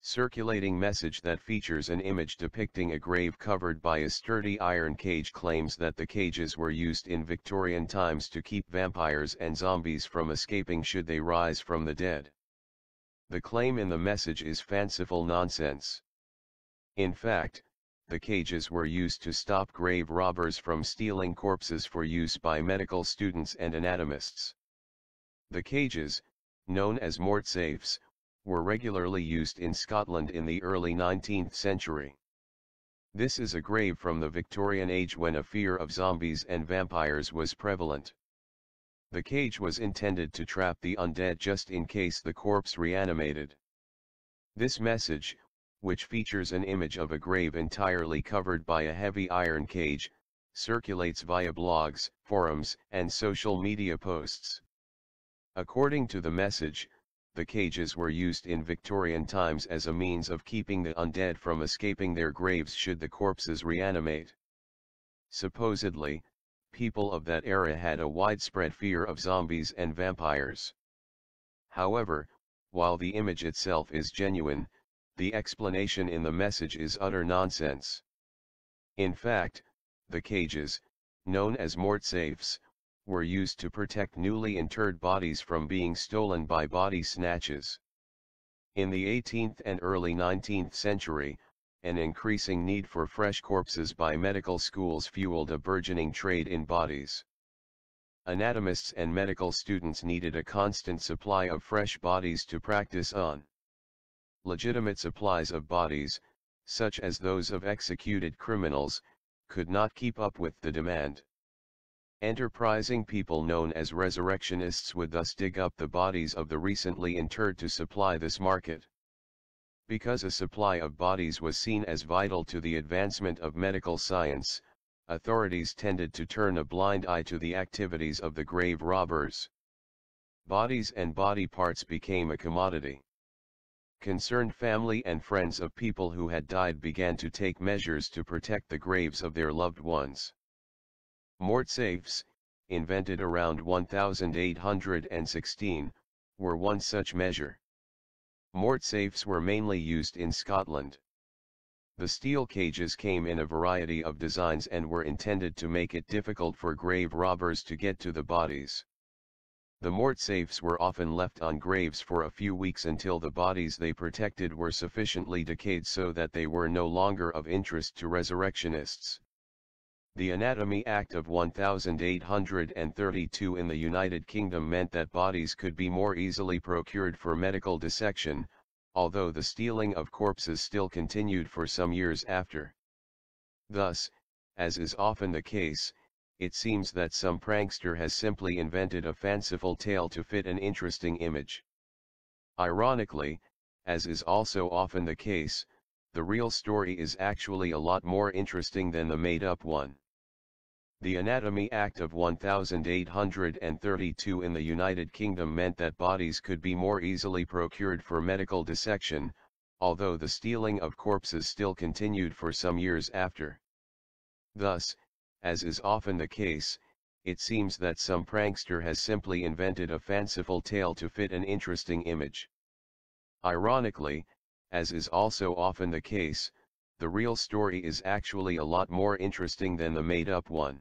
circulating message that features an image depicting a grave covered by a sturdy iron cage claims that the cages were used in Victorian times to keep vampires and zombies from escaping should they rise from the dead. The claim in the message is fanciful nonsense. In fact, the cages were used to stop grave robbers from stealing corpses for use by medical students and anatomists. The cages, known as mort safes, were regularly used in Scotland in the early 19th century. This is a grave from the Victorian age when a fear of zombies and vampires was prevalent. The cage was intended to trap the undead just in case the corpse reanimated. This message, which features an image of a grave entirely covered by a heavy iron cage, circulates via blogs, forums, and social media posts. According to the message, the cages were used in Victorian times as a means of keeping the undead from escaping their graves should the corpses reanimate. Supposedly, people of that era had a widespread fear of zombies and vampires. However, while the image itself is genuine, the explanation in the message is utter nonsense. In fact, the cages, known as mort safes, were used to protect newly interred bodies from being stolen by body snatches. In the 18th and early 19th century, an increasing need for fresh corpses by medical schools fueled a burgeoning trade in bodies. Anatomists and medical students needed a constant supply of fresh bodies to practice on. Legitimate supplies of bodies, such as those of executed criminals, could not keep up with the demand. Enterprising people known as resurrectionists would thus dig up the bodies of the recently interred to supply this market. Because a supply of bodies was seen as vital to the advancement of medical science, authorities tended to turn a blind eye to the activities of the grave robbers. Bodies and body parts became a commodity. Concerned family and friends of people who had died began to take measures to protect the graves of their loved ones. Mort safes, invented around 1816, were one such measure. Mort safes were mainly used in Scotland. The steel cages came in a variety of designs and were intended to make it difficult for grave robbers to get to the bodies. The mort safes were often left on graves for a few weeks until the bodies they protected were sufficiently decayed so that they were no longer of interest to resurrectionists. The Anatomy Act of 1832 in the United Kingdom meant that bodies could be more easily procured for medical dissection, although the stealing of corpses still continued for some years after. Thus, as is often the case, it seems that some prankster has simply invented a fanciful tale to fit an interesting image. Ironically, as is also often the case, the real story is actually a lot more interesting than the made-up one. The Anatomy Act of 1832 in the United Kingdom meant that bodies could be more easily procured for medical dissection, although the stealing of corpses still continued for some years after. Thus, as is often the case, it seems that some prankster has simply invented a fanciful tale to fit an interesting image. Ironically, as is also often the case, the real story is actually a lot more interesting than the made-up one.